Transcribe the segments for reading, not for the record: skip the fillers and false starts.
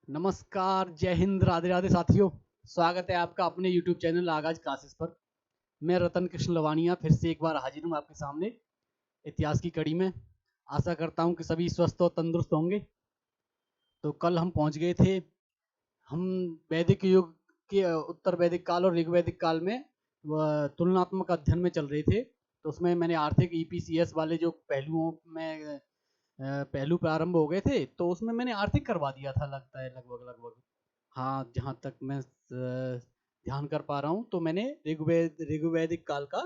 नमस्कार, जय हिंद, राधे राधे साथियों। स्वागत है आपका अपने YouTube चैनल आगाज क्लासेस पर। मैं रतन कृष्ण लवानिया फिर से एक बार हाजिर हूँ आपके सामने इतिहास की कड़ी में। आशा करता हूँ कि सभी स्वस्थ और तंदुरुस्त होंगे। तो कल हम पहुँच गए थे, हम वैदिक युग के उत्तर वैदिक काल और ऋग्वैदिक काल में तुलनात्मक अध्ययन में चल रहे थे। तो उसमें मैंने आर्थिक ईपीसीएस वाले जो पहलुओं में पहलू प्रारंभ हो गए थे, तो उसमें मैंने आर्थिक करवा दिया था लगता है लगभग लगभग। हाँ, जहाँ तक मैं ध्यान कर पा रहा हूँ तो मैंने ऋग्वैदिक काल का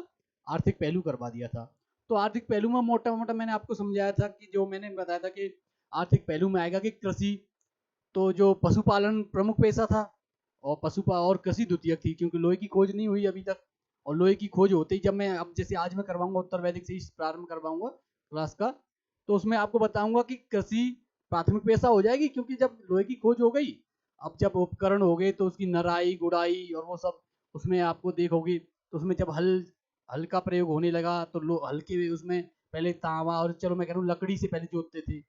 आर्थिक पहलू करवा दिया था। तो आर्थिक पहलू में मोटा मोटा मैंने आपको समझाया था कि जो मैंने बताया था कि आर्थिक पहलू में आएगा कि कृषि, तो जो पशुपालन प्रमुख पेशा था और और कृषि द्वितीयक थी, क्योंकि लोहे की खोज नहीं हुई अभी तक। और लोहे की खोज होते ही जब मैं अब जैसे आज मैं करवाऊंगा उत्तर वैदिक से ही प्रारंभ करवाऊंगा क्लास का, तो उसमें आपको बताऊंगा कि कृषि प्राथमिक पेशा हो जाएगी, क्योंकि जब लोहे की खोज हो गई, अब जब उपकरण हो गए तो उसकी नराई गुड़ाई और वो सब उसमें आपको देखोगी। तो उसमें जब हल हल का प्रयोग होने लगा तो हल के उसमें पहले तांबा, और चलो मैं कह रहा हूँ लकड़ी से पहले जोतते थे।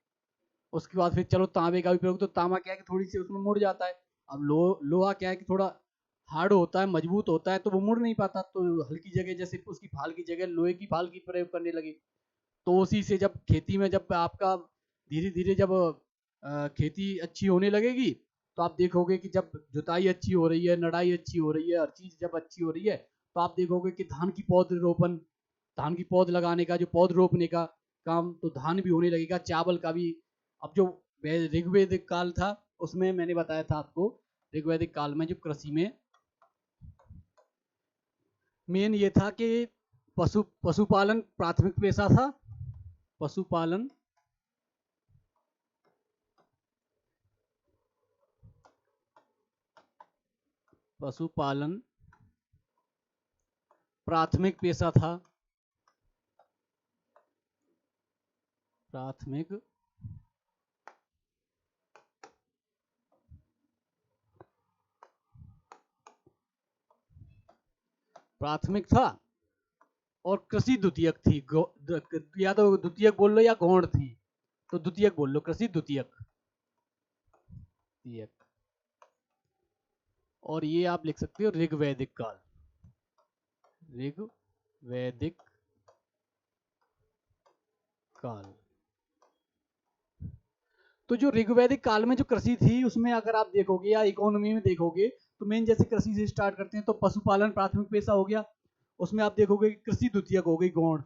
उसके बाद फिर चलो तांबे का भी प्रयोग, तो तांबा क्या है कि थोड़ी सी उसमें मुड़ जाता है। अब लोहा क्या है कि थोड़ा हार्ड होता है, मजबूत होता है, तो वो मुड़ नहीं पाता। तो हल्की जगह जैसे उसकी फाल की जगह लोहे की फाल की प्रयोग करने लगे। तो उसी से जब खेती में जब आपका धीरे धीरे जब खेती अच्छी होने लगेगी, तो आप देखोगे कि जब जुताई अच्छी हो रही है, नड़ाई अच्छी हो रही है, हर चीज जब अच्छी हो रही है, तो आप देखोगे कि धान की पौध रोपण, धान की पौध लगाने का, जो पौध रोपने का काम, तो धान भी होने लगेगा, चावल का भी। अब जो ऋग्वैदिक काल था उसमें मैंने बताया था आपको, ऋग्वैदिक काल में जो कृषि में मेन ये था कि पशुपालन प्राथमिक पेशा था। पशुपालन पशुपालन प्राथमिक पेशा था। प्राथमिक प्राथमिक था और कृषि द्वितीयक थी। या तो द्वितीयक बोल लो या गौण थी, तो द्वितीयक बोल लो, कृषि द्वितीयक। और ये आप लिख सकते हो ऋग्वैदिक काल, ऋग्वैदिक काल। तो जो ऋग्वैदिक काल में जो कृषि थी उसमें अगर आप देखोगे या इकोनॉमी में देखोगे, तो मेन जैसे कृषि से स्टार्ट करते हैं तो पशुपालन प्राथमिक पेशा हो गया। उसमें आप देखोगे कि कृषि द्वितीयक हो गई, गौण।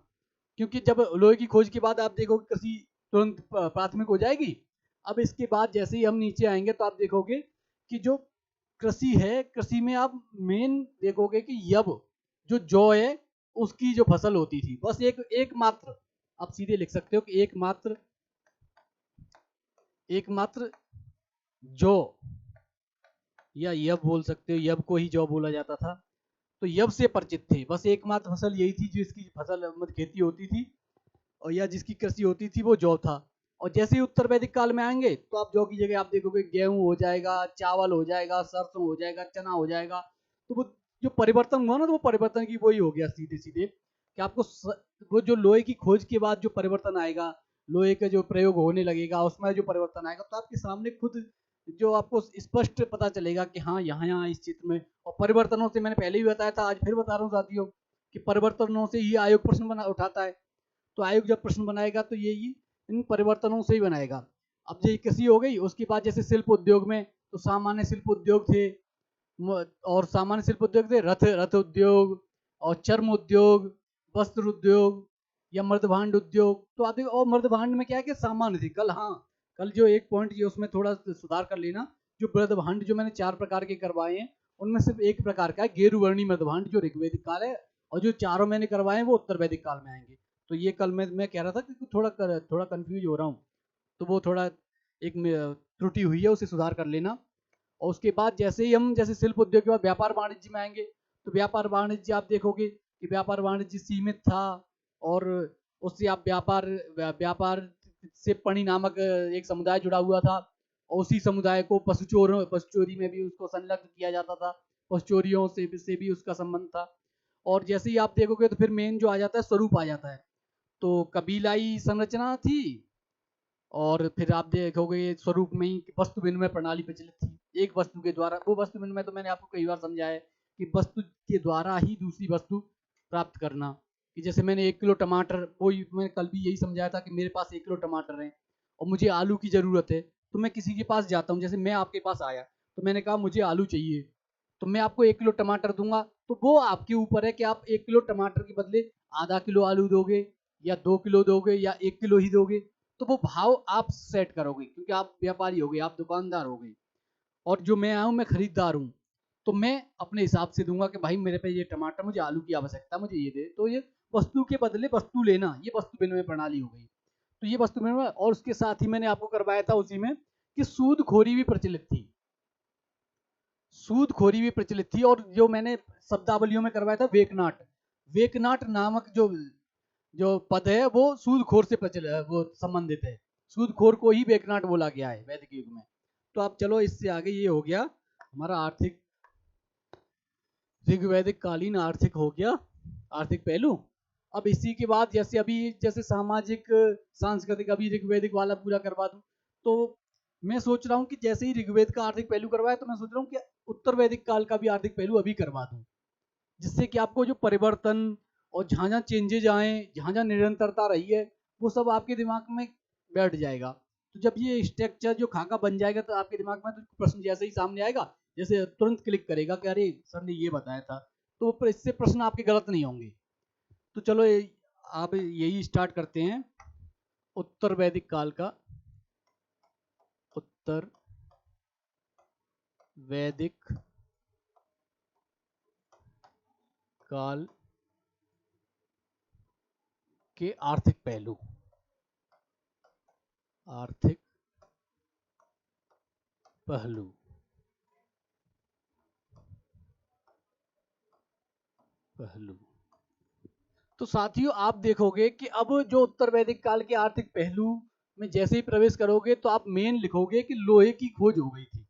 क्योंकि जब लोहे की खोज के बाद आप देखोगे कृषि तुरंत प्राथमिक हो जाएगी। अब इसके बाद जैसे ही हम नीचे आएंगे तो आप देखोगे कि जो कृषि है, कृषि में आप मेन देखोगे कि यब जो जौ है उसकी जो फसल होती थी, बस एकमात्र, आप सीधे लिख सकते हो कि एकमात्र, एकमात्र जौ, या यब बोल सकते हो, यब को ही जौ बोला जाता था। तो यब से परिचित थे, बस एकमात्र फसल यही थी जिसकी फसल मतलब खेती होती थी, और या जिसकी कृषि होती थी, वो जौ था। और जैसे ही उत्तर वैदिक काल में आएंगे तो आप जौ की जगह आप देखोगे गेहूं हो जाएगा, चावल हो जाएगा, सरसों हो जाएगा, चना हो जाएगा। तो वो जो परिवर्तन हुआ ना, तो वो परिवर्तन की वही हो गया सीधे सीधे कि आपको वो जो लोहे की खोज के बाद जो परिवर्तन आएगा, लोहे का जो प्रयोग होने लगेगा, उसमें जो परिवर्तन आएगा, तो आपके सामने खुद जो आपको स्पष्ट पता चलेगा कि हाँ यहाँ यहाँ इस चित्र में। और परिवर्तनों से मैंने पहले भी बताया था, आज फिर बता रहा हूँ साथियों, कि परिवर्तनों से ही आयोग प्रश्न बना उठाता है। तो आयोग जब प्रश्न बनाएगा तो ये इन परिवर्तनों से ही बनाएगा। अब ये कृषि हो गई, उसके बाद जैसे शिल्प उद्योग में, तो सामान्य शिल्प उद्योग थे, और सामान्य शिल्प उद्योग थे रथ रथ उद्योग, और चर्म उद्योग, वस्त्र उद्योग, या मर्दभांड उद्योग। तो आप देखो, और मर्दभांड में क्या है कि सामान्य थी। कल, हाँ, कल जो एक पॉइंट ये उसमें थोड़ा सुधार कर लेना, जो मृदभांड जो मैंने 4 प्रकार के करवाए हैं, उनमें सिर्फ एक प्रकार का है गेरुवर्णी मृदभांड, जो ऋग्वैदिक काल है। और जो चारों मैंने करवाए हैं वो उत्तर वैदिक काल में आएंगे। तो ये कल मैं कह रहा था कि थोड़ा कंफ्यूज हो रहा हूँ, तो वो थोड़ा एक त्रुटि हुई है, उसे सुधार कर लेना। और उसके बाद जैसे ही हम जैसे शिल्प उद्योग के बाद व्यापार वाणिज्य में आएंगे, तो व्यापार वाणिज्य आप देखोगे कि व्यापार वाणिज्य सीमित था। और उससे आप व्यापार व्यापार से पणि नामक एक समुदाय जुड़ा हुआ था, और उसी समुदाय को पशुचोरी में भी उसको संलग्न किया जाता था। पशुचोरियों से भी उसका संबंध था। और जैसे ही आप देखोगे तो फिर मेन जो आ जाता है स्वरूप आ जाता है। तो कबीलाई संरचना थी, और फिर आप देखोगे ये स्वरूप में ही वस्तु विनिमय प्रणाली प्रचलित थी। एक वस्तु के द्वारा, वो वस्तु विनिमय तो मैंने आपको कई बार समझाया है कि वस्तु के द्वारा ही दूसरी वस्तु प्राप्त करना। कि जैसे मैंने 1 किलो टमाटर, वही मैंने कल भी यही समझाया था कि मेरे पास 1 किलो टमाटर है और मुझे आलू की ज़रूरत है, तो मैं किसी के पास जाता हूँ, जैसे मैं आपके पास आया तो मैंने कहा मुझे आलू चाहिए, तो मैं आपको 1 किलो टमाटर दूंगा, तो वो आपके ऊपर है कि आप 1 किलो टमाटर के बदले आधा किलो आलू दोगे या 2 किलो दोगे या 1 किलो ही दोगे। तो वो भाव आप सेट करोगे क्योंकि आप व्यापारी हो गए, आप दुकानदार हो गए, और जो मैं आया हूँ मैं खरीदार हूँ, तो मैं अपने हिसाब से दूंगा कि भाई मेरे पे ये टमाटर, मुझे आलू की आवश्यकता, मुझे ये दे। तो ये वस्तु के बदले वस्तु लेना, ये वस्तु विनिमय प्रणाली हो गई। तो ये वस्तु विनिमय, और उसके साथ ही मैंने आपको करवाया था उसी में कि सूदखोरी भी प्रचलित थी। सूदखोरी भी प्रचलित थी, और जो मैंने शब्दावलियों में करवाया था वेकनाट, वेकनाट नामक जो जो पद है वो सूदखोर से प्रचलित, वो संबंधित है। सूदखोर को ही वेकनाट बोला गया है वैदिक युग में। तो आप चलो इससे आगे, ये हो गया हमारा आर्थिक, ऋग्वैदिक कालीन आर्थिक हो गया, आर्थिक पहलू। अब इसी के बाद जैसे अभी जैसे सामाजिक सांस्कृतिक, अभी ऋग्वैदिक वाला पूरा करवा दूं, तो मैं सोच रहा हूँ कि जैसे ही ऋग्वेद का आर्थिक पहलू करवाया, तो मैं सोच रहा हूँ कि उत्तर वैदिक काल का भी आर्थिक पहलू अभी करवा दूं, जिससे कि आपको जो परिवर्तन और जहाँ जहाँ चेंजेज आए, जहाँ जहाँ निरंतरता रही है, वो सब आपके दिमाग में बैठ जाएगा। तो जब ये स्ट्रक्चर जो खाका बन जाएगा, तो आपके दिमाग में तो प्रश्न जैसे ही सामने आएगा, जैसे तुरंत क्लिक करेगा कि अरे सर ने ये बताया था, तो इससे प्रश्न आपके गलत नहीं होंगे। तो चलो आप यही स्टार्ट करते हैं उत्तर वैदिक काल का, उत्तर वैदिक काल के आर्थिक पहलू, आर्थिक पहलू। पहलू तो साथियों आप देखोगे कि अब जो उत्तर वैदिक काल के आर्थिक पहलू में जैसे ही प्रवेश करोगे, तो आप मेन लिखोगे कि लोहे की खोज हो गई थी।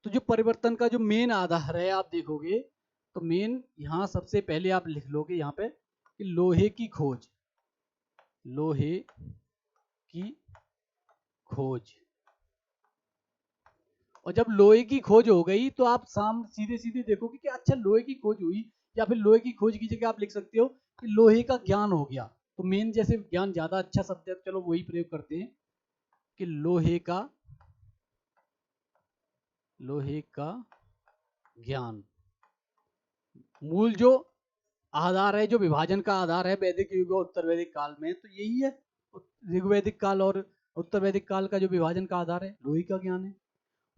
तो जो परिवर्तन का जो मेन आधार है आप देखोगे, तो मेन यहाँ सबसे पहले आप लिख लोगे यहाँ पे कि लोहे की खोज, लोहे की खोज। और जब लोहे की खोज हो गई, तो आप साम सीधे सीधे देखोगे कि अच्छा लोहे की खोज हुई, या फिर लोहे की खोज की जगह आप लिख सकते हो कि लोहे का ज्ञान हो गया। तो मेन जैसे ज्ञान ज्यादा अच्छा शब्द है, चलो वही प्रयोग करते हैं कि लोहे का ज्ञान। मूल जो आधार है, जो विभाजन का आधार है वैदिक युग और उत्तर वैदिक काल में, तो यही है। ऋग्वैदिक काल और उत्तर वैदिक काल का जो विभाजन का आधार है, लोहे का ज्ञान है।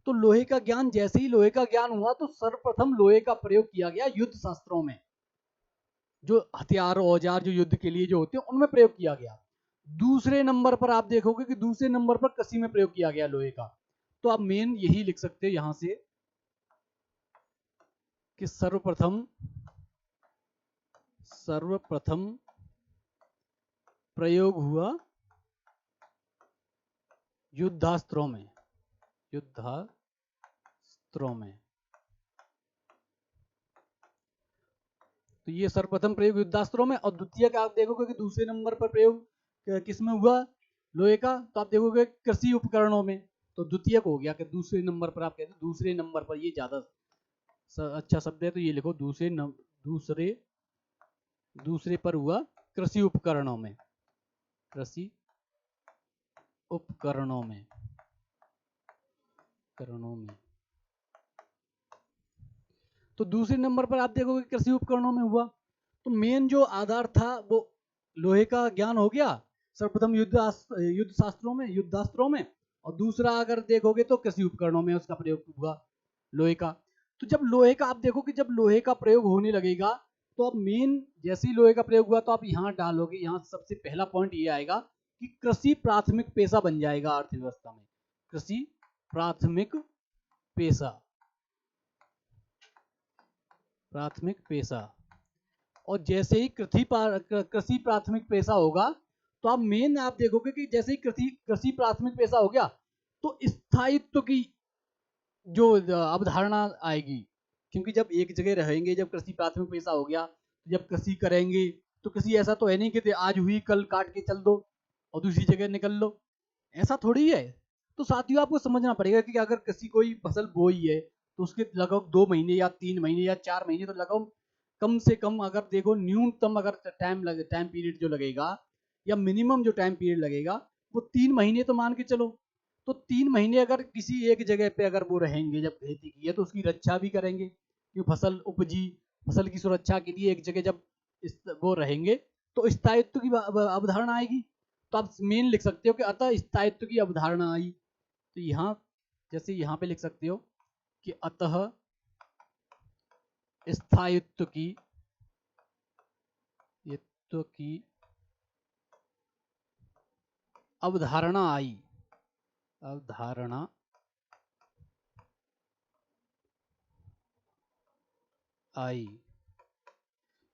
तो लोहे का ज्ञान, जैसे ही लोहे का ज्ञान हुआ, तो सर्वप्रथम लोहे का प्रयोग किया गया युद्ध शास्त्रों में। जो हथियार औजार जो युद्ध के लिए जो होते हैं, उनमें प्रयोग किया गया। दूसरे नंबर पर आप देखोगे कि दूसरे नंबर पर कृषि में प्रयोग किया गया लोहे का। तो आप मेन यही लिख सकते हैं यहां से कि सर्वप्रथम प्रयोग हुआ युद्धास्त्रों में, युद्धास्त्रों में। तो ये सर्वप्रथम प्रयोग युद्धास्त्रों में। और द्वितीय का आप देखोगे कि दूसरे नंबर पर प्रयोग किसमें हुआ, लोहे का, तो आप देखोगे कृषि उपकरणों में। तो द्वितीय हो गया कि दूसरे नंबर पर, आप कहते हैं दूसरे नंबर पर, ये ज्यादा अच्छा शब्द है, तो ये लिखो दूसरे पर हुआ कृषि उपकरणों में, कृषि उपकरणों में, तो दूसरे नंबर पर आप देखोगे कृषि उपकरणों में हुआ। तो मेन जो आधार था वो लोहे का ज्ञान हो गया सर्वप्रथम युद्ध शास्त्रों में, युद्धास्त्रों में। और दूसरा अगर देखोगे तो कृषि उपकरणों में उसका प्रयोग हुआ लोहे का। तो जब लोहे का आप देखो कि जब लोहे का प्रयोग होने लगेगा, तो अब मेन जैसे ही लोहे का प्रयोग हुआ, तो आप यहाँ डालोगे, यहाँ सबसे पहला पॉइंट ये आएगा कि कृषि प्राथमिक पेशा बन जाएगा अर्थव्यवस्था में। कृषि प्राथमिक पेशा, प्राथमिक पेशा। और जैसे ही कृषि प्राथमिक पेशा होगा, तो आप मेन आप देखोगे कि जैसे ही कृषि प्राथमिक पेशा हो गया, तो स्थायित्व की जो अवधारणा आएगी। क्योंकि जब एक जगह रहेंगे, जब कृषि प्राथमिक पेशा हो गया, तो जब कृषि करेंगे, तो कृषि ऐसा तो है नहीं कि आज हुई कल काट के चल दो और दूसरी जगह निकल लो। ऐसा थोड़ी है। तो साथियों आपको समझना पड़ेगा कि अगर किसी कोई फसल बोई है तो उसके लगभग 2 महीने या 3 महीने या 4 महीने तो लगभग कम से कम, अगर देखो न्यूनतम अगर टाइम पीरियड जो लगेगा या मिनिमम जो टाइम पीरियड लगेगा वो 3 महीने तो मान के चलो। तो 3 महीने अगर किसी एक जगह पे अगर वो रहेंगे, जब खेती की है तो उसकी रक्षा भी करेंगे कि फसल उपजी, फसल की सुरक्षा के लिए एक जगह जब वो रहेंगे तो स्थायित्व की अवधारणा आएगी। तो आप मेन लिख सकते हो कि अतः स्थायित्व की अवधारणा आई। तो यहाँ जैसे यहाँ पे लिख सकते हो कि अतः स्थायित्व की अवधारणा आई। अवधारणा आई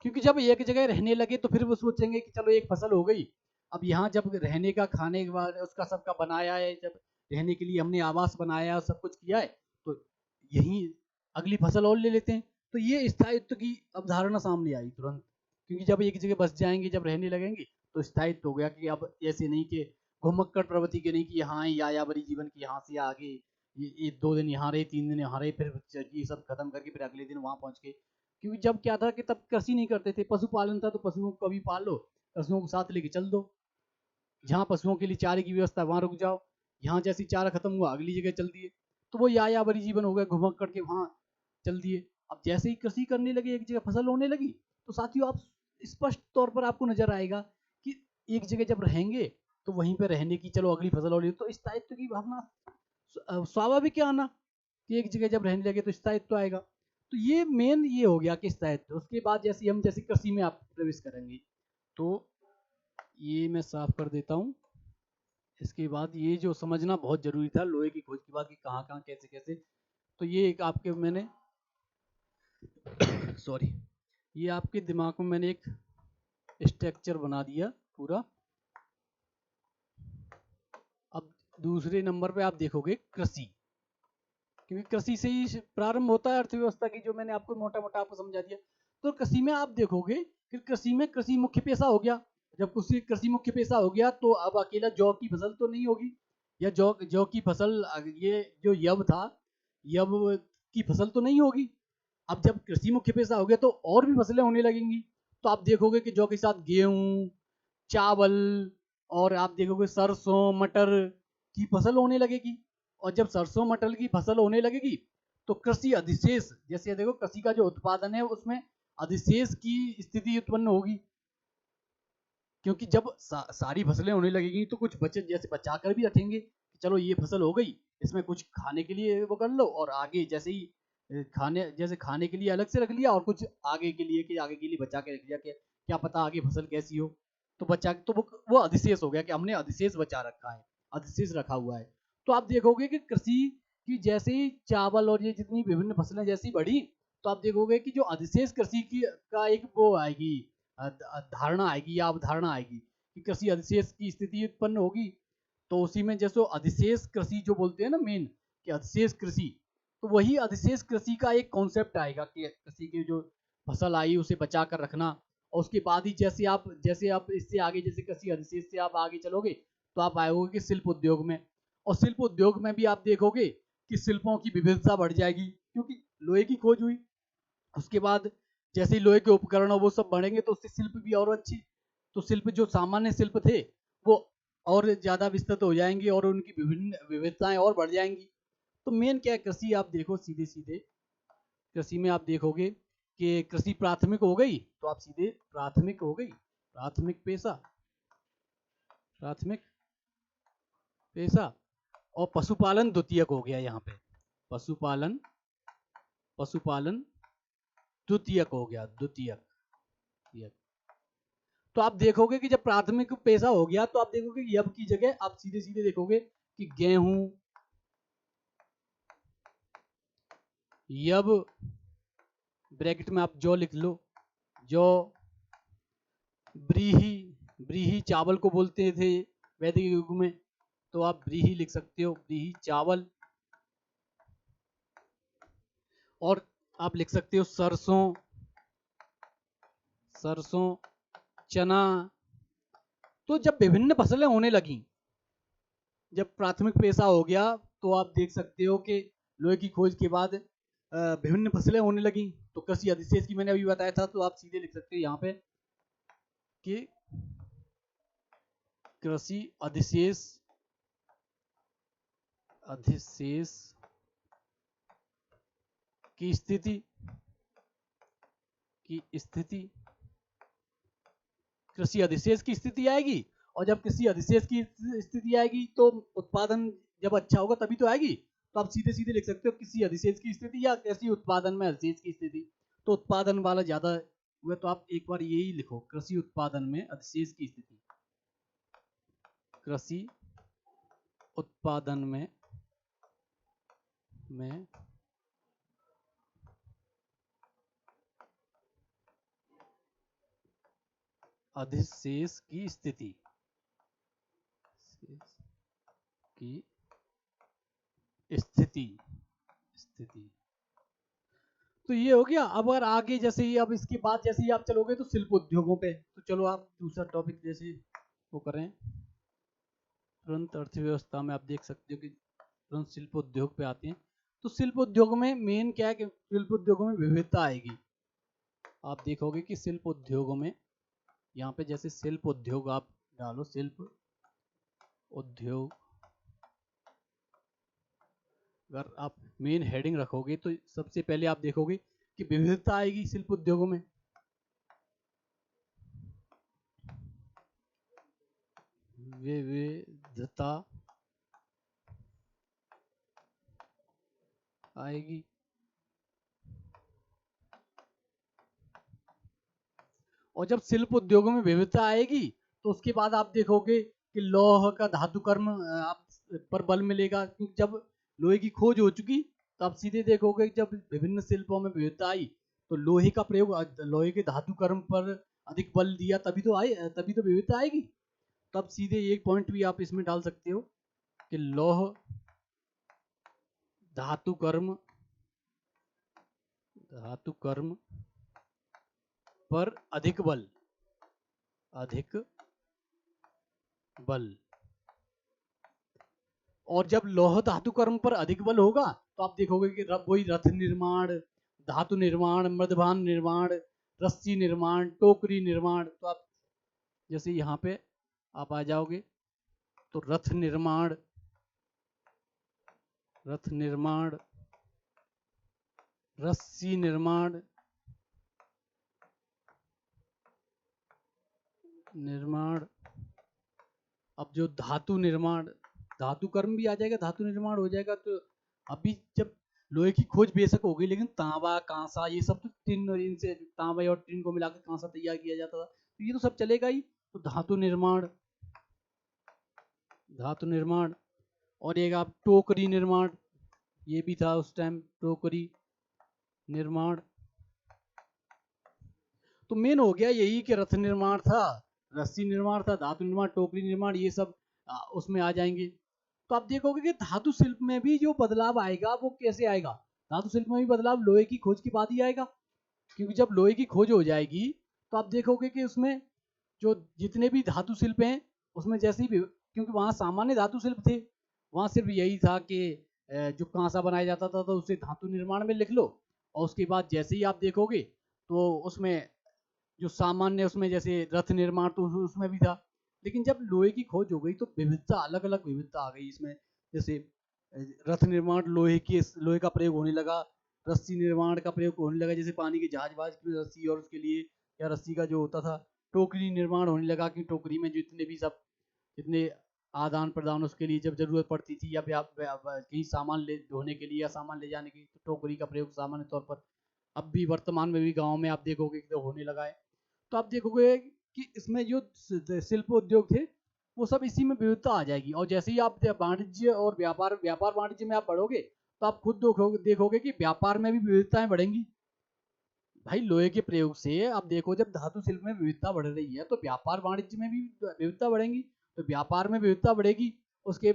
क्योंकि जब एक जगह रहने लगे तो फिर वो सोचेंगे कि चलो एक फसल हो गई, अब यहाँ जब रहने का, खाने के बाद उसका सबका बनाया है, जब रहने के लिए हमने आवास बनाया है, सब कुछ किया है, तो यहीं अगली फसल और ले लेते हैं। तो ये स्थायित्व की अवधारणा सामने आई तुरंत, क्योंकि जब एक जगह बस जाएंगे, जब रहने लगेंगे तो स्थायित्व हो गया कि अब ऐसे नहीं कि घुमक्कड़ प्रवृत्ति के नहीं कि यहाँ ही यायावरी जीवन की, यहाँ से आगे ये 2 दिन यहाँ रहे, 3 दिन यहाँ रहे, फिर ये सब खत्म करके फिर अगले दिन वहां पहुंच के। क्योंकि जब क्या था कि तब कृषि नहीं करते थे, पशुपालन था, तो पशुओं को कभी पाल लो, पशुओं को साथ लेके चल दो, जहाँ पशुओं के लिए चारे की व्यवस्था वहां रुक जाओ, यहाँ जैसी चारा खत्म हुआ अगली जगह चल दिए। तो वो यायावरी जीवन हो गया, घुमक करके वहां चल दिए। अब जैसे ही कृषि करने लगे, एक जगह फसल होने लगी, तो साथियों आप स्पष्ट तौर पर आपको नजर आएगा कि एक जगह जब रहेंगे तो वहीं पर रहने की, चलो अगली फसल हो रही, तो स्थायित्व की भावना स्वाभाविक है आना, कि एक जगह जब रहने लगे तो स्थायित्व आएगा। तो ये मेन ये हो गया कि स्थायित्व। उसके बाद जैसे हम जैसे कृषि में आप प्रवेश करेंगे तो ये मैं साफ कर देता हूँ। इसके बाद ये जो समझना बहुत जरूरी था लोहे की खोज के बाद कि कहाँ कहाँ कैसे कैसे, तो ये एक आपके मैंने सॉरी, ये आपके दिमाग में मैंने एक स्ट्रक्चर बना दिया पूरा। अब दूसरे नंबर पे आप देखोगे कृषि, क्योंकि कृषि से ही प्रारंभ होता है अर्थव्यवस्था की, जो मैंने आपको मोटा मोटा आपको समझा दिया। तो कृषि में आप देखोगे कि कृषि में कृषि मुख्य पेशा हो गया। जब कृषि कृषि मुख्य पेशा हो गया तो अब अकेला जौ की फसल तो नहीं होगी, या जौ जौ की फसल, ये जो यब था, यब की फसल तो नहीं होगी। अब जब कृषि मुख्य पेशा हो गया तो और भी फसलें होने लगेंगी। तो आप देखोगे कि जौ के साथ गेहूं, चावल, और आप देखोगे सरसों मटर की फसल होने लगेगी। और जब सरसों मटर की फसल होने लगेगी तो कृषि अधिशेष, जैसे देखो कृषि का जो उत्पादन है उसमें अधिशेष की स्थिति उत्पन्न होगी। क्योंकि जब सारी फसलें होने लगेगी तो कुछ बचत जैसे बचा कर भी रखेंगे कि चलो ये फसल हो गई, इसमें कुछ खाने के लिए वो कर लो, और आगे जैसे ही खाने, जैसे खाने के लिए अलग से रख लिया, और कुछ आगे के लिए कि आगे के लिए बचा के रख लिया कि क्या पता आगे फसल कैसी हो, तो बचा तो वो अधिशेष हो गया कि हमने अधिशेष बचा रखा है, अधिशेष रखा हुआ है। तो आप देखोगे कि कृषि की जैसे ही चावल और ये जितनी विभिन्न फसलें जैसी बढ़ी, तो आप देखोगे कि जो अधिशेष कृषि की का एक वो आएगी, धारणा आएगी या अवधारणा आएगी कि कृषि अधिशेष की स्थिति उत्पन्न होगी। तो उसी में जैसे अधिशेष कृषि जो बोलते हैं ना मेन, कि अधिशेष कृषि, तो वही अधिशेष कृषि का एक कॉन्सेप्ट आएगा कि कृषि की जो फसल आई उसे बचा कर रखना। और उसके बाद ही जैसे आप इससे आगे, जैसे कृषि अधिशेष से आप आगे चलोगे तो आप आएंगे कि शिल्प उद्योग में। और शिल्प उद्योग में भी आप देखोगे कि शिल्पों की विविधता बढ़ जाएगी, क्योंकि लोहे की खोज हुई। उसके बाद जैसे ही लोहे के उपकरण वो सब बढ़ेंगे तो उससे शिल्प भी और अच्छी, तो शिल्प जो सामान्य शिल्प थे वो और ज्यादा विस्तृत हो जाएंगे और उनकी विभिन्न विविधताएं और बढ़ जाएंगी। तो मेन क्या है, कृषि आप देखो सीधे सीधे कृषि में आप देखोगे कि कृषि प्राथमिक हो गई, तो आप सीधे प्राथमिक हो गई, प्राथमिक पेशा, प्राथमिक पेशा। और पशुपालन द्वितीयक हो गया यहाँ पे, पशुपालन, पशुपालन द्वितीयक हो गया, द्वितीयक। तो आप देखोगे कि जब प्राथमिक पेशा हो गया तो आप देखोगे यब की जगह आप सीधे सीधे देखोगे कि गेहूं, यब ब्रैकेट में आप जौ लिख लो, जौ, ब्रीही, ब्रीही चावल को बोलते थे वैदिक युग में, तो आप ब्रीही लिख सकते हो, ब्रीही चावल। और आप लिख सकते हो सरसों, सरसों, चना। तो जब विभिन्न फसलें होने लगी जब प्राथमिक पेशा हो गया तो आप देख सकते हो कि लोहे की खोज के बाद विभिन्न फसलें होने लगी। तो कृषि अधिशेष की मैंने अभी बताया था, तो आप सीधे लिख सकते हो यहाँ पे कि कृषि अधिशेष अधिशेष की स्थिति कृषि अधिशेष की स्थिति आएगी। और जब कृषि अधिशेष की स्थिति आएगी तो उत्पादन जब अच्छा होगा तभी तो आएगी। तो आप सीधे सीधे लिख सकते हो कृषि अधिशेष की स्थिति या कृषि उत्पादन में अधिशेष की स्थिति। तो उत्पादन वाला ज्यादा हुआ, तो आप एक बार यही लिखो, कृषि उत्पादन में अधिशेष की स्थिति। कृषि उत्पादन में अधिशेष की स्थिति स्थिति। तो ये हो गया। अब अगर आगे जैसे ही अब इसके बाद जैसे ही आप चलोगे तो शिल्प उद्योगों पे, तो चलो आप दूसरा टॉपिक जैसे वो करें, तुरंत अर्थव्यवस्था में आप देख सकते हो कि तुरंत शिल्प उद्योग पे आते हैं। तो शिल्प उद्योग में मेन क्या है कि शिल्प उद्योगों में विविधता आएगी। आप देखोगे कि शिल्प उद्योगों में यहाँ पे जैसे शिल्प उद्योग आप डालो, शिल्प उद्योग, अगर आप मेन हेडिंग रखोगे तो सबसे पहले आप देखोगे कि विविधता आएगी शिल्प उद्योगों में। विविधता आएगी। और जब शिल्प उद्योगों में विविधता आएगी तो उसके बाद आप देखोगे कि लौह का धातु कर्म आप पर बल मिलेगा, क्योंकि जब लोहे की खोज हो चुकी तो आप सीधे देखोगे जब विभिन्न शिल्पों में विविधता आई तो लोहे का प्रयोग, लोहे के धातु कर्म पर अधिक बल दिया, तभी तो विविधता आएगी। तो आप सीधे एक पॉइंट भी आप इसमें डाल सकते हो कि लौह धातु कर्म पर अधिक बल। और जब लौह धातु कर्म पर अधिक बल होगा तो आप देखोगे कि वही रथ निर्माण, धातु निर्माण, मृदभान निर्माण, रस्सी निर्माण, टोकरी निर्माण। तो आप जैसे यहाँ पे आप आ जाओगे तो रथ निर्माण, रस्सी निर्माण, अब जो धातु कर्म भी आ जाएगा, धातु निर्माण हो जाएगा। तो अभी जब लोहे की खोज बेशक हो गई, लेकिन तांबा, कांसा, ये सब तो टिन, इनसे तांबा और टिन को मिलाकर कांसा तैयार किया जाता था, तो ये तो सब चलेगा ही। तो धातु निर्माण और एक आप टोकरी निर्माण, ये भी था उस टाइम, टोकरी निर्माण। तो मेन हो गया यही कि रथ निर्माण था, रस्सी निर्माण था, धातु निर्माण, टोकरी निर्माण, ये सब उसमें आ जाएंगे। तो आप देखोगे कि धातु शिल्प में भी जो बदलाव आएगा वो कैसे आएगा। धातु शिल्प में भी बदलाव लोहे की खोज के बाद ही आएगा, क्योंकि जब लोहे की खोज हो जाएगी तो आप देखोगे कि उसमें जो जितने भी धातु शिल्प हैं उसमें जैसे ही, क्योंकि वहाँ सामान्य धातु शिल्प थे, वहाँ सिर्फ यही था कि जो कांसा बनाया जाता था तो उसे धातु निर्माण में लिख लो। और उसके बाद जैसे ही आप देखोगे तो उसमें जो सामान्य, उसमें जैसे रथ निर्माण तो उसमें भी था। लेकिन जब लोहे की खोज हो गई तो विविधता, अलग अलग विविधता आ गई इसमें। जैसे रथ निर्माण, लोहे का प्रयोग होने लगा, रस्सी निर्माण का प्रयोग होने लगा, जैसे पानी के जहाज वहाज की रस्सी, और उसके लिए या रस्सी का जो होता था। टोकरी निर्माण होने लगा कि टोकरी में जितने भी सब, जितने आदान प्रदान उसके लिए जब जरूरत पड़ती थी, या कहीं सामान ले ढोने के लिए या सामान ले जाने के लिए, तो टोकरी का प्रयोग सामान्य तौर पर अब भी वर्तमान में भी गाँव में आप देखोगे कि होने लगा है। तो आप देखोगे कि इसमें जो शिल्प उद्योग थे वो सब इसी में विविधता आ जाएगी। और जैसे ही आप वाणिज्य और व्यापार वाणिज्य में आप बढ़ोगे तो आप खुद देखोगे कि व्यापार में भी विविधताएं बढ़ेंगी। भाई लोहे के प्रयोग से आप देखो, जब धातु शिल्प में विविधता बढ़ रही है तो व्यापार वाणिज्य में भी विविधता बढ़ेगी। तो व्यापार में विविधता बढ़ेगी, उसके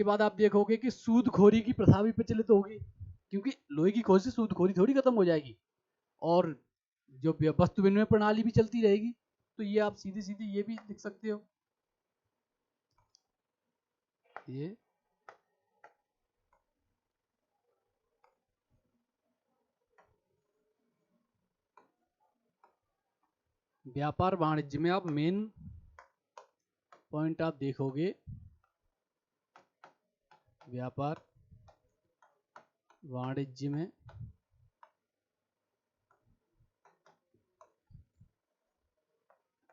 बाद आप देखोगे कि सूदखोरी की प्रथा भी प्रचलित होगी, क्योंकि लोहे की खोज से सूदखोरी थोड़ी खत्म हो जाएगी, और जो वस्तु विनिमय प्रणाली भी चलती रहेगी। तो ये आप सीधे सीधे ये भी लिख सकते हो। ये व्यापार वाणिज्य में आप मेन पॉइंट आप देखोगे, व्यापार वाणिज्य में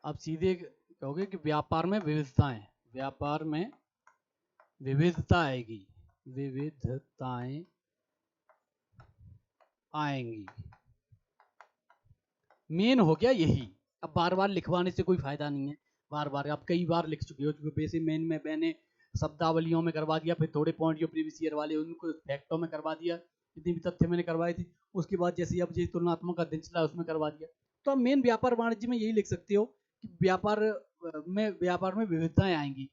आप सीधे कहोगे कि व्यापार में विविधताएं, व्यापार में विविधता आएगी, विविधताएं आएंगी। मेन हो गया यही। अब बार बार लिखवाने से कोई फायदा नहीं है, बार बार आप कई बार लिख चुके हो, बेसिक मेन में मैंने शब्दावलियों में करवा दिया, फिर थोड़े पॉइंट जो प्रीवियस ईयर वाले उनको फैक्टों में करवा दिया, जितनी भी तथ्य मैंने करवाए थे, उसके बाद जैसे अब जो तुलनात्मक अध्ययन चला उसमें करवा दिया। तो आप मेन व्यापार वाणिज्य में यही लिख सकते हो कि व्यापार में विविधताएं आएंगी,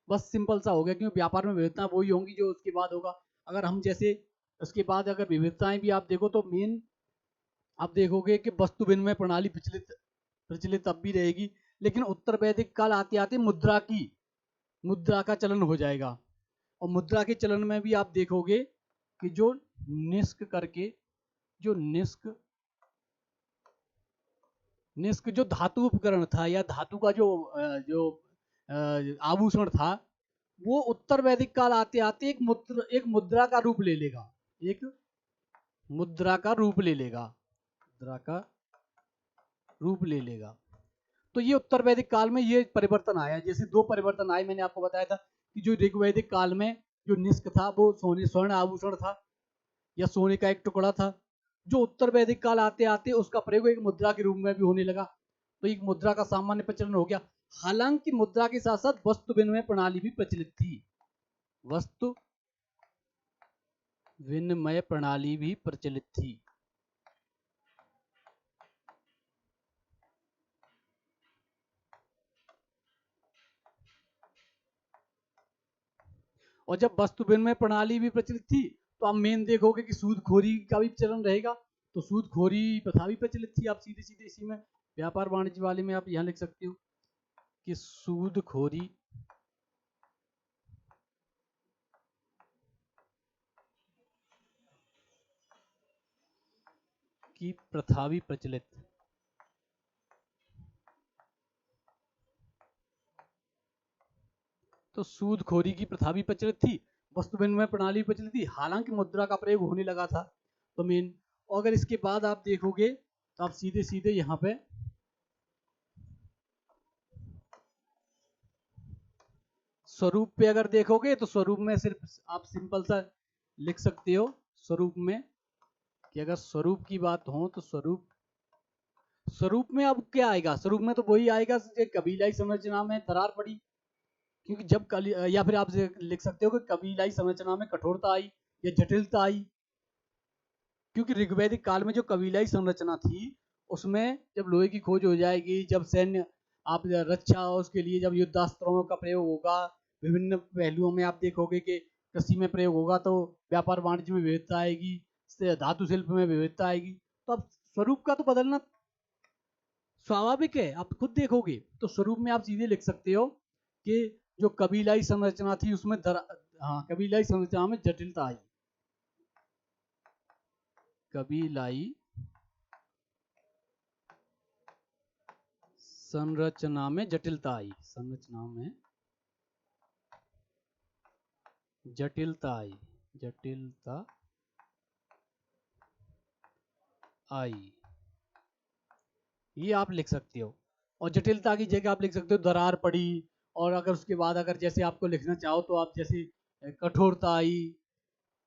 बस सिंपल सा हो गया, क्योंकि व्यापार में विविधताएं वही होंगी जो उसके बाद होगा। अगर हम जैसे उसके बाद अगर विविधताएं भी आप देखो तो मेन आप देखोगे कि वस्तु विनिमय प्रणाली प्रचलित अब भी रहेगी, लेकिन उत्तर वैदिक काल आते आते मुद्रा का चलन हो जाएगा। और मुद्रा के चलन में भी आप देखोगे कि जो निष्क जो धातु उपकरण था या धातु का जो आभूषण था, वो उत्तर वैदिक काल आते आते एक मुद्रा का रूप ले लेगा, एक मुद्रा का रूप ले लेगा। तो ये उत्तर वैदिक काल में ये परिवर्तन आया। जैसे दो परिवर्तन आए, मैंने आपको बताया था कि जो ऋग्वैदिक काल में जो निष्क था वो स्वर्ण आभूषण था या सोने का एक टुकड़ा था। जो उत्तर वैदिक काल आते आते उसका प्रयोग एक मुद्रा के रूप में भी होने लगा, तो एक मुद्रा का सामान्य प्रचलन हो गया। हालांकि मुद्रा के साथ साथ वस्तु विनिमय प्रणाली भी प्रचलित थी, वस्तु विनिमय प्रणाली भी प्रचलित थी। और जब वस्तु विनिमय प्रणाली भी प्रचलित थी तो आप मेन देखोगे कि सूदखोरी का भी चलन रहेगा, तो सूदखोरी प्रथा भी प्रचलित थी। आप सीधे सीधे इसी में व्यापार वाणिज्य वाले में आप यहां लिख सकते हो कि सूदखोरी की प्रथा भी प्रचलित। तो सूदखोरी की प्रथा भी प्रचलित थी, वस्तु विनिमय प्रणाली प्रचलित थी, हालांकि मुद्रा का प्रयोग होने लगा था। तो मेन अगर इसके बाद आप देखोगे तो आप सीधे सीधे यहाँ पे स्वरूप पे अगर देखोगे तो स्वरूप में सिर्फ आप सिंपल सा लिख सकते हो स्वरूप में कि अगर स्वरूप की बात हो तो स्वरूप में अब क्या आएगा, स्वरूप में तो वही आएगा कबीलाई संरचना में दरार पड़ी, क्योंकि जब या फिर आप लिख सकते हो कि कबीलाई संरचना में कठोरता आई या जटिलता आई। क्योंकि ऋग्वैदिक काल में जो कबीलाई संरचना थी उसमें जब लोहे की खोज हो जाएगी, जब सैन्य आप रक्षा उसके लिए जब युद्धास्त्रों का प्रयोग होगा, विभिन्न पहलुओं में आप देखोगे कि कृषि में प्रयोग होगा तो व्यापार वाणिज्य में विविधता आएगी, धातु शिल्प में विविधता आएगी। तो अब स्वरूप का तो बदलना स्वाभाविक है, आप खुद देखोगे। तो स्वरूप में आप सीधे लिख सकते हो कि जो कबीलाई संरचना थी उसमें कबीलाई संरचना में जटिलता आई, कबीलाई संरचना में जटिलता आई, संरचना में जटिलता आई, ये आप लिख सकते हो। और जटिलता की जगह आप लिख सकते हो दरार पड़ी, और अगर उसके बाद अगर जैसे आपको लिखना चाहो तो आप जैसे कठोरता आई,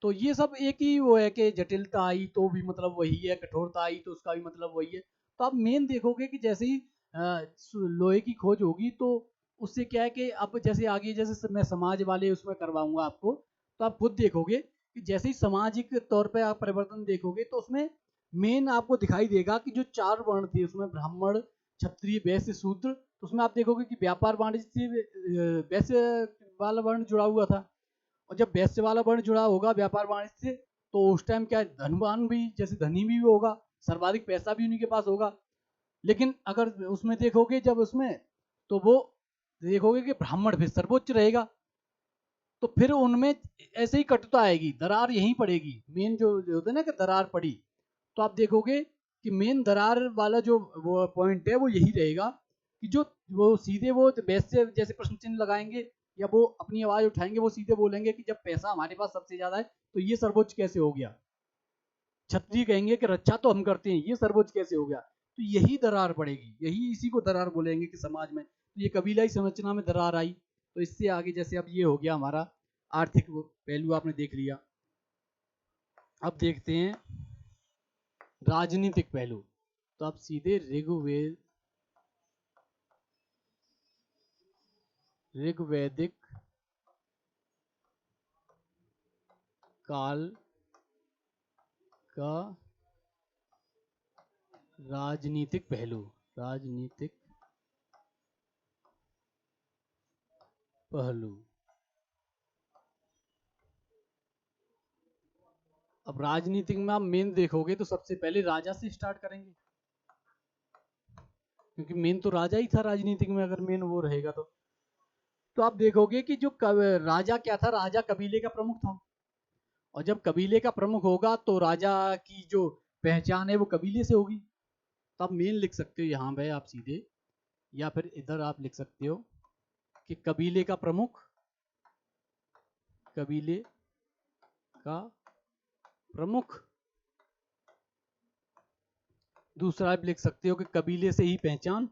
तो ये सब एक ही वो है कि जटिलता आई तो भी मतलब वही है, कठोरता आई तो उसका भी मतलब वही है। तो आप मेन देखोगे कि जैसे ही लोहे की खोज होगी तो उससे क्या है कि अब जैसे आगे जैसे मैं समाज वाले उसमें करवाऊंगा आपको, तो आप खुद देखोगे कि जैसे ही सामाजिक तौर पर आप परिवर्तन देखोगे तो उसमें मेन आपको दिखाई देगा कि जो चार वर्ण थे उसमें ब्राह्मण, क्षत्रिय, वैश्य, शूद्र, तो उसमें आप देखोगे कि व्यापार वाणिज्य से वैश्य वाला वर्ण जुड़ा हुआ था। और जब वैश्य वाला वर्ण जुड़ा होगा व्यापार वाणिज्य से तो उस टाइम क्या धनवान भी, जैसे धनी भी होगा, सर्वाधिक पैसा भी उन्हीं के पास होगा। लेकिन अगर उसमें देखोगे जब उसमें तो वो देखोगे कि ब्राह्मण भी सर्वोच्च रहेगा। तो फिर उनमें ऐसे ही कटुता आएगी, दरार यहीं पड़ेगी। मेन जो होता है ना कि दरार पड़ी, तो आप देखोगे कि मेन दरार वाला जो वो पॉइंट है वो यही रहेगा कि जो वो सीधे वो वैसे जैसे प्रश्न चिन्ह लगाएंगे या वो अपनी आवाज उठाएंगे, वो सीधे बोलेंगे कि जब पैसा हमारे पास सबसे ज्यादा है तो ये सर्वोच्च कैसे हो गया। क्षत्रिय कहेंगे कि रक्षा तो हम करते हैं, ये सर्वोच्च कैसे हो गया। तो यही दरार पड़ेगी, यही इसी को दरार बोलेंगे कि समाज में तो ये कबीलाई संरचना में दरार आई। तो इससे आगे जैसे अब ये हो गया हमारा आर्थिक पहलू आपने देख लिया। अब देखते हैं राजनीतिक पहलू। तो आप सीधे ऋग्वैदिक काल का राजनीतिक पहलू, राजनीतिक पहलू। अब राजनीतिक में आप मेन देखोगे तो सबसे पहले राजा से स्टार्ट करेंगे, क्योंकि मेन तो राजा ही था राजनीतिक में, अगर मेन वो रहेगा तो आप देखोगे कि जो राजा क्या था, राजा कबीले का प्रमुख था। और जब कबीले का प्रमुख होगा तो राजा की जो पहचान है वो कबीले से होगी। तो आप मेन लिख सकते हो यहाँ पे आप सीधे, या फिर इधर आप लिख सकते हो कि कबीले का प्रमुख, कबीले का प्रमुख। दूसरा आप लिख सकते हो कि कबीले से ही पहचान,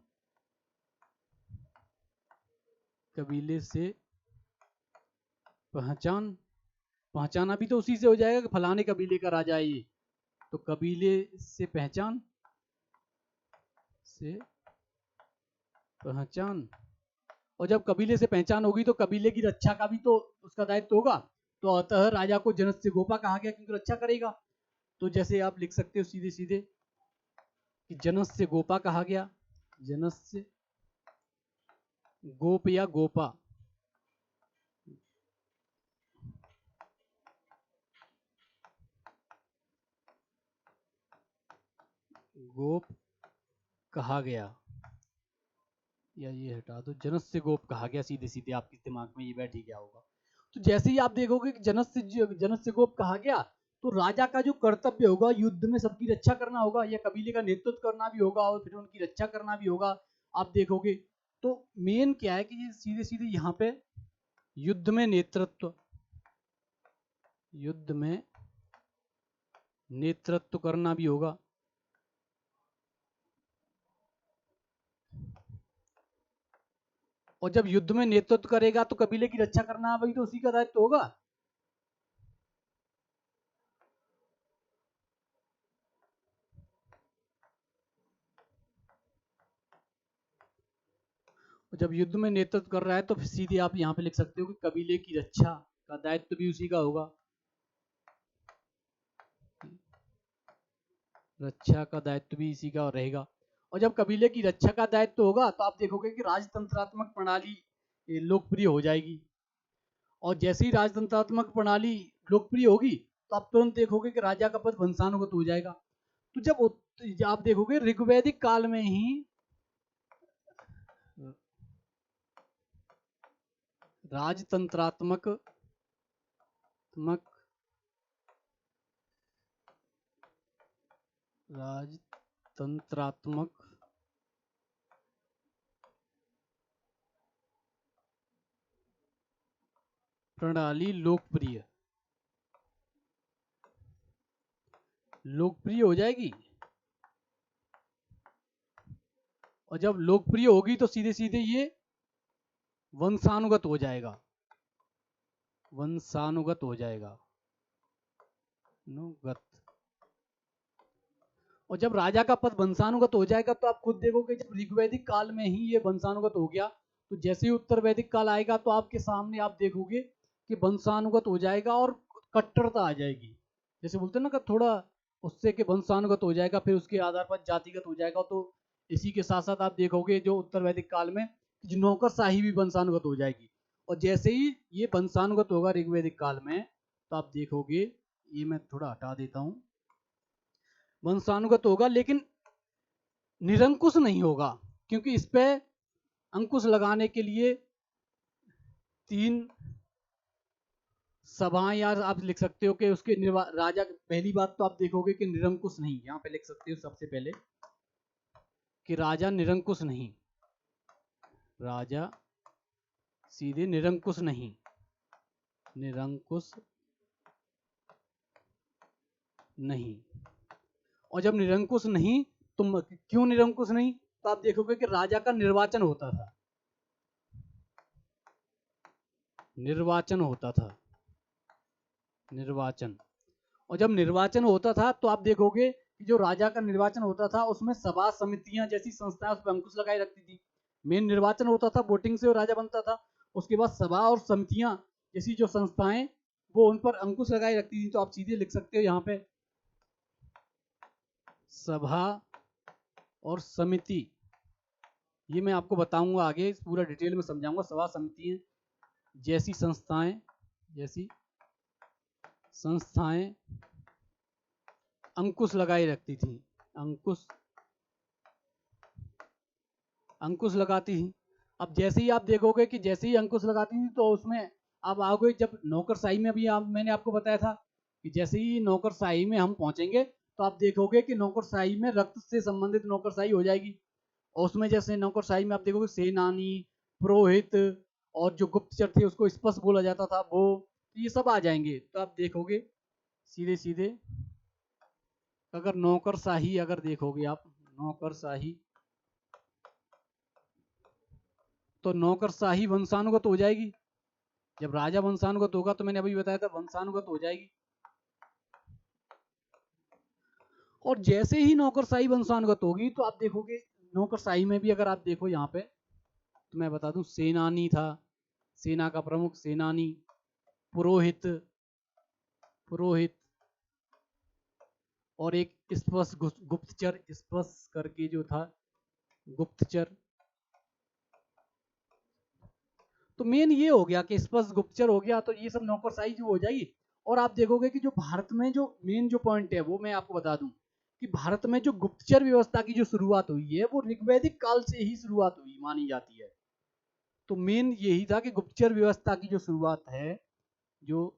कबीले से पहचान। पहचाना भी तो उसी से हो जाएगा कि फलाने कबीले का राजा है ये, तो कबीले से पहचान, से पहचान। और जब कबीले से पहचान होगी तो कबीले की रक्षा का भी तो उसका दायित्व होगा। तो अतः राजा को जनस्य गोपा कहा गया क्योंकि रक्षा करेगा। तो जैसे आप लिख सकते हो सीधे सीधे कि जनस्य गोपा कहा गया, जनस्य गोप या गोपा, गोप कहा गया, या ये हटा दो, जनस्य गोप कहा गया। सीधे सीधे आपके दिमाग में ये बैठ ही गया होगा। तो जैसे ही आप देखोगे कि जनस्य गोप कहा गया, तो राजा का जो कर्तव्य होगा युद्ध में सबकी रक्षा करना होगा, या कबीले का नेतृत्व करना भी होगा और फिर उनकी रक्षा करना भी होगा। आप देखोगे तो मेन क्या है कि ये सीधे सीधे यहाँ पे युद्ध में नेतृत्व, युद्ध में नेतृत्व करना भी होगा। और जब युद्ध में नेतृत्व करेगा तो कबीले की रक्षा करना वही तो उसी का दायित्व होगा। जब युद्ध में नेतृत्व कर रहा है तो फिर सीधे आप यहाँ पे लिख सकते हो कि कबीले की रक्षा का दायित्व भी उसी का होगा, रक्षा का दायित्व भी इसी का रहेगा। और जब कबीले की रक्षा का दायित्व होगा तो आप देखोगे कि राजतंत्रात्मक प्रणाली लोकप्रिय हो जाएगी। और जैसे ही राजतंत्रात्मक प्रणाली लोकप्रिय होगी तो आप तुरंत देखोगे कि राजा का पद वंशानुगत हो जाएगा। तो जब आप देखोगे ऋग्वैदिक काल में ही राजतंत्रात्मक प्रणाली लोकप्रिय हो जाएगी। और जब लोकप्रिय होगी तो सीधे सीधे ये वंशानुगत हो जाएगा, वंशानुगत हो जाएगा, अनुगत। और जब राजा का पद वंशानुगत हो जाएगा तो आप खुद देखोगे जब ऋग्वैदिक काल में ही ये वंशानुगत हो गया, तो जैसे ही उत्तर वैदिक काल आएगा तो आपके सामने आप देखोगे कि वंशानुगत हो जाएगा और कट्टरता आ जाएगी। जैसे बोलते हैं ना कि थोड़ा उससे कि वंशानुगत हो जाएगा, फिर उसके आधार पर जातिगत हो जाएगा। तो इसी के साथ साथ आप देखोगे जो उत्तर वैदिक काल में जो नौकरशाही भी वंशानुगत हो जाएगी। और जैसे ही ये वंशानुगत होगा ऋग्वैदिक काल में तो आप देखोगे, ये मैं थोड़ा हटा देता हूं, वंशानुगत होगा लेकिन निरंकुश नहीं होगा, क्योंकि इस पे अंकुश लगाने के लिए 3 सभाएं, यार आप लिख सकते हो कि उसके राजा, पहली बात तो आप देखोगे कि निरंकुश नहीं, यहाँ पे लिख सकते हो सबसे पहले कि राजा निरंकुश नहीं, राजा सीधे निरंकुश नहीं, निरंकुश नहीं। और जब निरंकुश नहीं तो क्यों निरंकुश नहीं, तो आप देखोगे कि राजा का निर्वाचन होता था, निर्वाचन होता था, निर्वाचन। और जब निर्वाचन होता था तो आप देखोगे कि जो राजा का निर्वाचन होता था उसमें सभा समितियां जैसी संस्थाएं उस पर अंकुश लगाए रखती थी। मेन निर्वाचन होता था, वोटिंग से राजा बनता था, उसके बाद सभा और समितियां जैसी जो संस्थाएं वो उन पर अंकुश लगाए रखती थी। तो आप सीधे लिख सकते हो यहाँ पे सभा और समिति, ये मैं आपको बताऊंगा आगे, पूरा डिटेल में समझाऊंगा। सभा समितियां जैसी संस्थाएं, जैसी संस्थाएं अंकुश लगाए रखती थी, अंकुश, अंकुश लगाती थी। अब जैसे ही आप देखोगे कि जैसे ही अंकुश लगाती थी तो उसमें आप आओगे, जब नौकरशाही में, अभी मैंने आपको बताया था कि जैसे ही नौकरशाही में हम पहुंचेंगे तो आप देखोगे कि नौकरशाही में रक्त से संबंधित नौकरशाही हो जाएगी। और उसमें जैसे नौकरशाही में आप देखोगे सेनानी, पुरोहित और जो गुप्तचर थे उसको स्पष्ट बोला जाता था वो, तो ये सब आ जाएंगे। तो आप देखोगे सीधे सीधे, अगर नौकरशाही अगर देखोगे आप, नौकरशाही, तो नौकरशाही वंशानुगत हो जाएगी। जब राजा वंशानुगत होगा तो मैंने अभी बताया था वंशानुगत हो जाएगी। और जैसे ही नौकरशाही वंशानुगत होगी तो आप देखोगे नौकरशाही में भी, अगर आप देखो यहाँ पे तो मैं बता दूं, सेनानी था, सेना का प्रमुख सेनानी, पुरोहित, पुरोहित, और एक स्पष्ट गुप्तचर, स्पष्ट करके जो था गुप्तचर। तो मेन ये हो गया कि स्पष्ट गुप्तचर हो गया, तो ये सब नौकरशाही जो हो जाएगी। और आप देखोगे कि जो भारत में जो मेन जो पॉइंट है वो मैं आपको बता दूं कि भारत में जो गुप्तचर व्यवस्था की जो शुरुआत हुई है वो ऋग्वैदिक काल से ही शुरुआत हुई मानी जाती है। तो मेन यही था कि गुप्तचर व्यवस्था की जो शुरुआत है, जो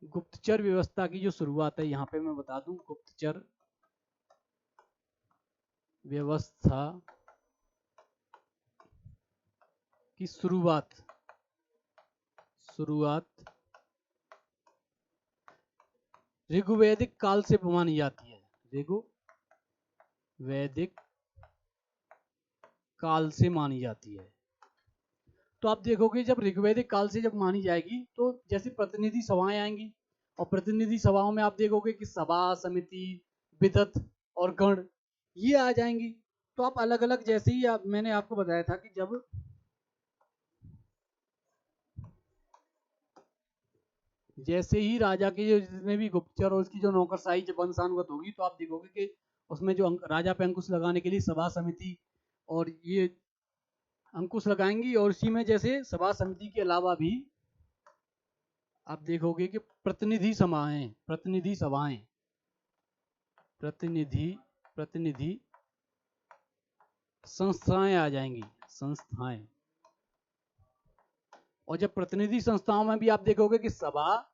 गुप्तचर व्यवस्था की जो शुरुआत है, यहाँ पे मैं बता दूं गुप्तचर व्यवस्था की शुरुआत, शुरुआत ऋग्वैदिक काल से मानी जाती है, ऋग्वैदिक काल से मानी जाती है। तो आप देखोगे जब ऋग्वैदिक काल से जब मानी जाएगी तो जैसे प्रतिनिधि सभाएं आएंगी, और प्रतिनिधि सभाओं में आप देखोगे कि सभा, समिति, विदत और गण ये आ जाएंगी। तो आप अलग अलग, जैसे ही मैंने आपको बताया था कि जब जैसे ही राजा के जो जितने भी गुप्तचर और उसकी जो नौकरशाही जब वंशानुगत होगी तो आप देखोगे कि उसमें जो राजा पे अंकुश लगाने के लिए सभा समिति और ये अंकुश लगाएंगी। और इसी में जैसे सभा समिति के अलावा भी आप देखोगे कि प्रतिनिधि सभाएं, प्रतिनिधि सभाएं, प्रतिनिधि, प्रतिनिधि संस्थाएं आ जाएंगी, संस्थाएं। और जब प्रतिनिधि संस्थाओं में भी आप देखोगे कि सभा,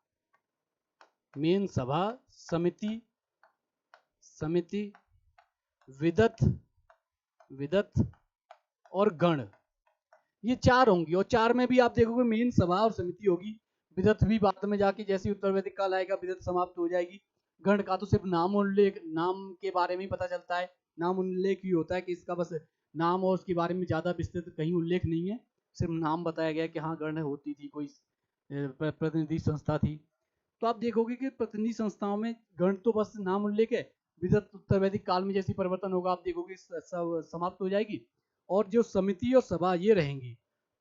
मेन सभा, समिति, समिति, विदत, विदत और गण, ये चार होंगी। और चार में भी आप देखोगे मेन सभा और समिति होगी, विदत भी बाद में जाके जैसे उत्तर वैदिक काल आएगा विदत समाप्त हो जाएगी। गण का तो सिर्फ नाम उल्लेख, नाम के बारे में ही पता चलता है, नाम उल्लेख ही होता है कि इसका बस नाम, और उसके बारे में ज्यादा विस्तृत कहीं उल्लेख नहीं है, सिर्फ नाम बताया गया कि हाँ गण होती थी, कोई प्रतिनिधि संस्था थी। तो आप देखोगे कि प्रतिनिधि संस्थाओं में गण तो बस नाम उल्लेख है, विदत उत्तर वैदिक काल में जैसी परिवर्तन होगा आप देखोगे सब समाप्त हो जाएगी। और जो समिति और सभा ये रहेंगी।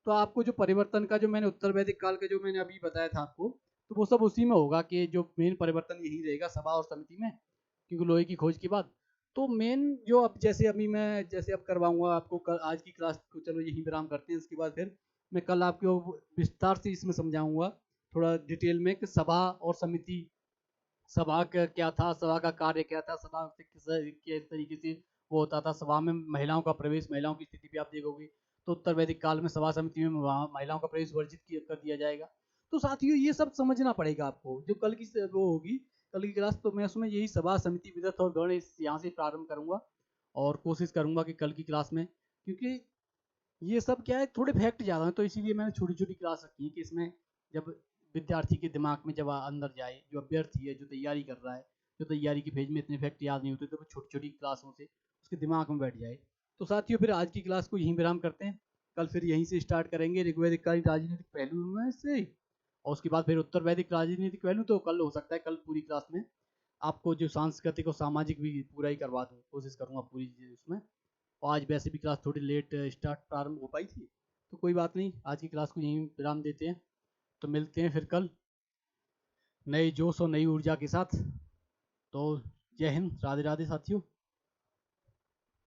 तो आपको जो परिवर्तन का, जो मैंने उत्तर वैदिक काल का जो मैंने अभी बताया था आपको, तो वो सब उसी में होगा कि जो मेन परिवर्तन यही रहेगा सभा और समिति में, क्योंकि लोहे की खोज के बाद। तो मेन जो अब जैसे अभी मैं जैसे अब करवाऊंगा आपको, कल आज की क्लास को चलो यही विराम करते हैं, इसके बाद फिर मैं कल आपको विस्तार से इसमें समझाऊंगा थोड़ा डिटेल में कि सभा और समिति, सभा का क्या था, सभा का कार्य क्या था, सभा से किस तरीके से वो होता था, सभा में महिलाओं का प्रवेश, महिलाओं की स्थिति भी आप देखोगे तो उत्तर वैदिक काल में सभा समिति में महिलाओं का प्रवेश वर्जित कर दिया जाएगा। तो साथियों ये सब समझना पड़ेगा आपको। जो कल की वो होगी, कल की क्लास, तो मैं उसमें यही सभा समिति विदत और गण यहाँ से प्रारंभ करूंगा और कोशिश करूंगा कि कल की क्लास में, क्योंकि ये सब क्या है, थोड़े फैक्ट ज़्यादा हैं, तो इसीलिए मैंने छोटी छोटी क्लास रखी है कि इसमें जब विद्यार्थी के दिमाग में जब अंदर जाए, जो अभ्यर्थी है जो तैयारी कर रहा है, जो तैयारी के फेज में इतने फैक्ट याद नहीं होते, तो वो छोटी छोटी क्लासों से उसके दिमाग में बैठ जाए। तो साथियों फिर आज की क्लास को यहीं विराम करते हैं। कल फिर यहीं से स्टार्ट करेंगे ऋग्वैदिक कालीन राजनीतिक पहलू में से, और उसके बाद फिर उत्तर वैदिक राजनीतिक पहलू। तो कल हो सकता है कल पूरी क्लास में आपको जो सांस्कृतिक और सामाजिक भी पूरा ही करवा दूँ, कोशिश करूँगा पूरी चीज़ उसमें। और आज वैसे भी क्लास थोड़ी लेट स्टार्ट प्रारंभ हो पाई थी, तो कोई बात नहीं, आज की क्लास को यहीं विराम देते हैं। तो मिलते हैं फिर कल नए जोश और नई ऊर्जा के साथ। तो जय हिंद, राधे राधे साथियों।